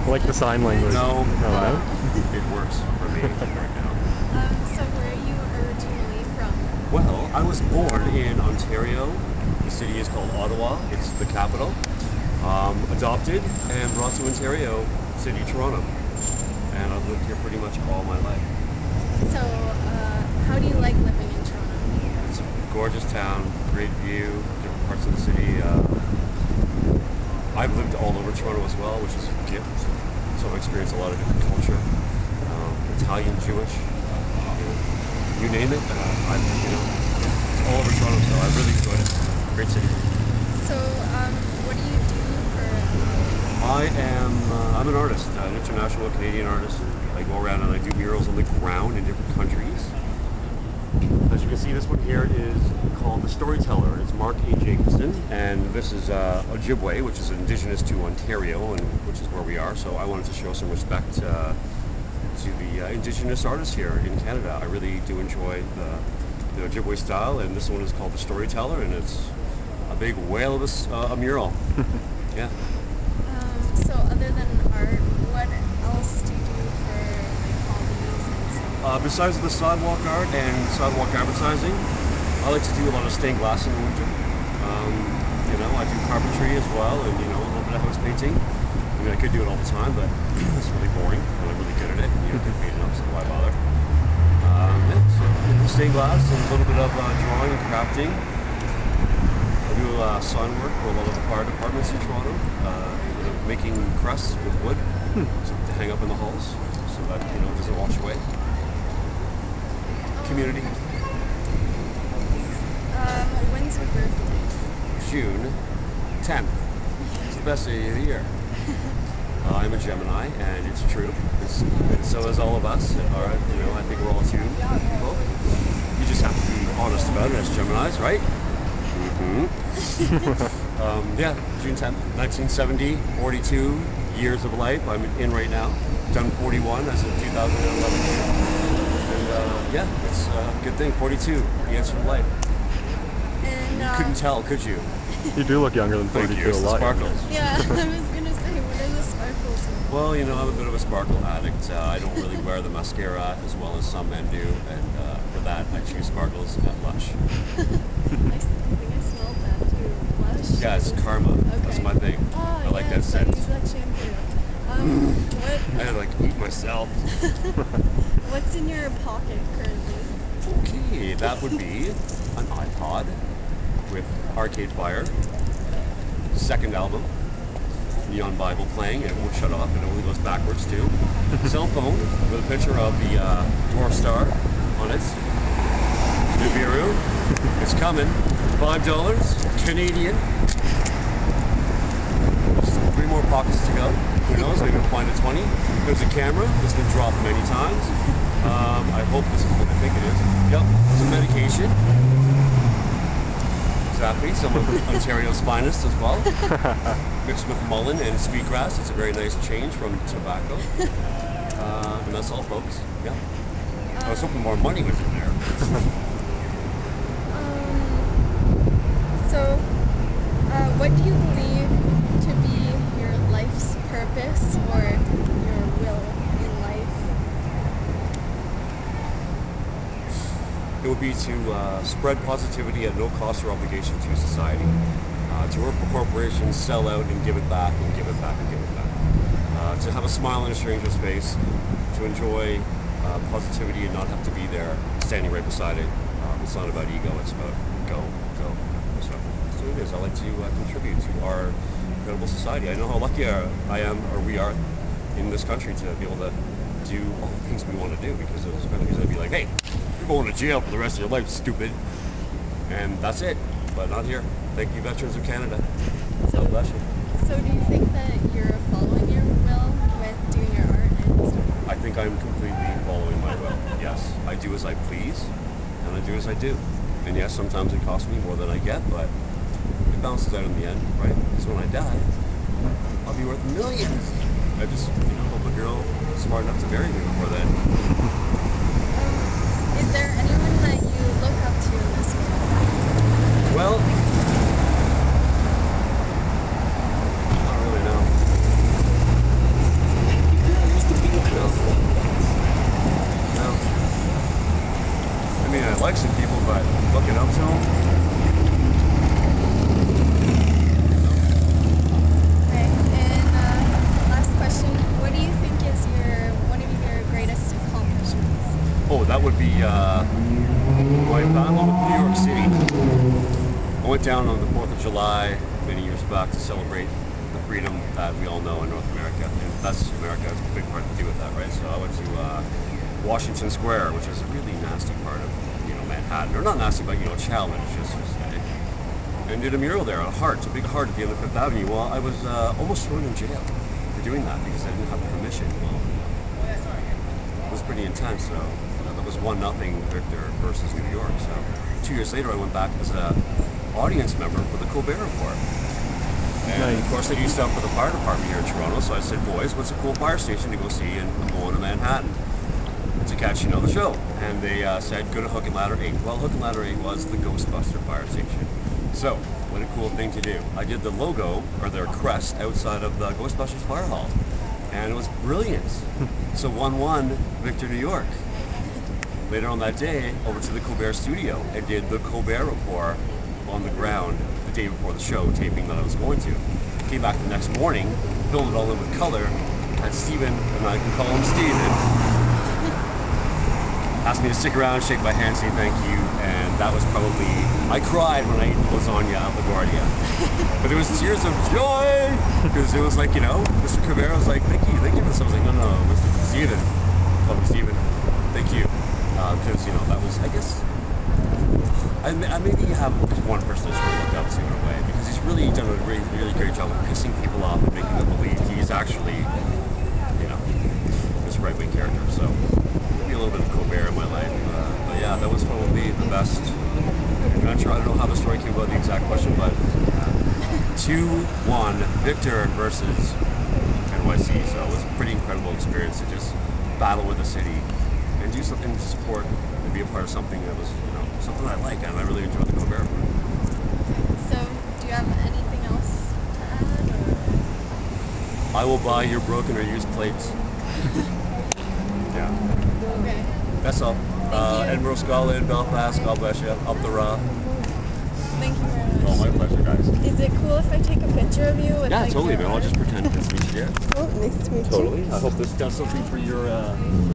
like the sign language. No, No? it works for me right now. So where are you originally from? Well, I was born in Ontario. The city is called Ottawa. It's the capital. Adopted and brought to Ontario, city Toronto. And I've lived here pretty much all my life. So how do you like living in Toronto? It's a gorgeous town, great view, different parts of the city. I've lived all over Toronto as well, which is a gift. So I've experienced a lot of different culture, Italian, Jewish, you name it. It's all over Toronto, so I really enjoyed it. Great city. So what do you do for? I'm an artist, an international Canadian artist. I go around and I do murals on the ground in different countries. As you can see, this one here is called The Storyteller. It's Mark A. Jacobson, and this is Ojibwe, which is indigenous to Ontario, and which is where we are. So I wanted to show some respect to the indigenous artists here in Canada. I really do enjoy the Ojibwe style, and this one is called The Storyteller, and it's a big whale of a mural. Yeah. So other than art, what else do you do for like hobbies and stuff? Besides the sidewalk art and sidewalk advertising, I like to do a lot of stained glass in the winter. I do carpentry as well, and a little bit of house painting. I mean, I could do it all the time, but it's really boring, and I'm really good at it. You don't get paid enough, so why bother? So stained glass and a little bit of drawing and crafting. I do sign work for a lot of the fire departments in Toronto, making crests with wood to hang up in the halls, so that it doesn't wash away. Community. When's your birthday? June 10th. It's the best day of the year. I'm a Gemini, and it's true. And so is all of us. I think we're all tuned people. You just have to be honest about it as Geminis, right? Yeah, June 10th, 1970, 42 years of life I'm in right now. Done 41 as of 2011. And it's a good thing, 42, the answer to life. And You couldn't tell, could you? You do look younger than 42 Thank you. a lot. Sparkles. yeah, I was gonna say, what are the sparkles? Well, I'm a bit of a sparkle addict. I don't really wear the mascara as well as some men do, and for that, I choose sparkles at Lush. I think I smelled that too. Lush. Yeah, it's karma. Okay. That's my thing. Oh, I like that yes, I scent. use that shampoo. I had to eat myself. What's in your pocket currently? Okay, that would be an iPod with Arcade Fire, second album, Neon Bible playing, and it won't shut off, it only goes backwards too. Cell phone with a picture of the Dwarf Star on it. Nibiru, it's coming. $5 Canadian. Just 3 more pockets to go. Who knows? Maybe we'll find a 20. There's a camera that's been dropped many times. I hope this is what I think it is. Yep, some medication. Exactly, some of Ontario's finest as well. Mixed with mullein and sweetgrass. It's a very nice change from tobacco. And that's all, folks. Yeah. I was hoping more money was in there. So, what do you believe to be your life's purpose or your will in life? It would be to spread positivity at no cost or obligation to society. To work for corporations, sell out and give it back and give it back and give it back. To have a smile on a stranger's face, to enjoy positivity and not have to be there standing right beside it. It's not about ego, it's about go. So it is. I like to contribute to our incredible society. I know how lucky I am, or we are, in this country to be able to do all the things we want to do, because there's countries that'd be like, hey, you're going to jail for the rest of your life, stupid. And that's it. But not here. Thank you, veterans of Canada. God bless you. So do you think that you're following your will with doing your art and stuff? I think I'm completely following my will. Yes, I do as I please, and I do as I do. And yes, sometimes it costs me more than I get, but it balances out in the end, right? Because when I die, I'll be worth millions. I just, hope a girl is smart enough to marry me before then. Is there anyone that you look up to in this world? Well, I don't really know. looking up to him. Okay, and last question. What do you think is one of your greatest accomplishments? Oh, that would be my battle with New York City. I went down on the 4th of July many years back to celebrate the freedom that we all know in North America. And that's America has a big part to do with that, right? So I went to Washington Square, which is a really nasty part of Manhattan, or not nasty, but challenge, just to say. And did a mural there, a heart, a big heart at the end of Fifth Avenue. Well, I was almost thrown in jail for doing that because I didn't have permission. Well, it was pretty intense. So that was 1-0 Victor versus New York. So 2 years later, I went back as an audience member for the Colbert Report. And of course, I do stuff for the fire department here in Toronto. So I said, boys, what's a cool fire station to go see? And I'm going to Manhattan to catch the show. And they said, go to Hook and Ladder 8. Well, Hook and Ladder 8 was the Ghostbuster fire station. So, what a cool thing to do. I did the logo, or their crest, outside of the Ghostbusters fire hall. And it was brilliant. So 1-1, Victor, New York. Later on that day, over to the Colbert studio and did the Colbert Report on the ground the day before the show, taping that I was going to. Came back the next morning, filled it all in with color, and Steven, and I can call him Steven, asked me to stick around, shake my hand, say thank you, and that was probably, I cried when I ate lasagna at LaGuardia. But there was tears of joy, because it was like, Mr. Colbert was like, thank you for this. I was like, no, Mr. Steven, call me Steven, thank you. Because, that was, I guess, I maybe have one person I sort of look up to in a way, because he's really done a really, really great job of pissing people off and making them believe he's actually, this right-wing character, so. A little bit of Colbert in my life, but yeah, that was probably the best adventure. I don't know how the story came about, the exact question, but 2-1 Victor versus NYC, so it was a pretty incredible experience to just battle with the city and do something to support and be a part of something that was, something I like, and I really enjoyed the Colbert. So, do you have anything else to add? I will buy your broken or used plates. Yeah. Okay. That's all. Edinburgh, Scotland, Belfast, God bless you. Up the raw. Thank you very much. Oh, my pleasure, guys. Is it cool if I take a picture of you? With, Yeah, like, totally, your man. I'll art? just pretend it's me. Yeah. Oh, nice to meet you. Totally. I hope this does something for your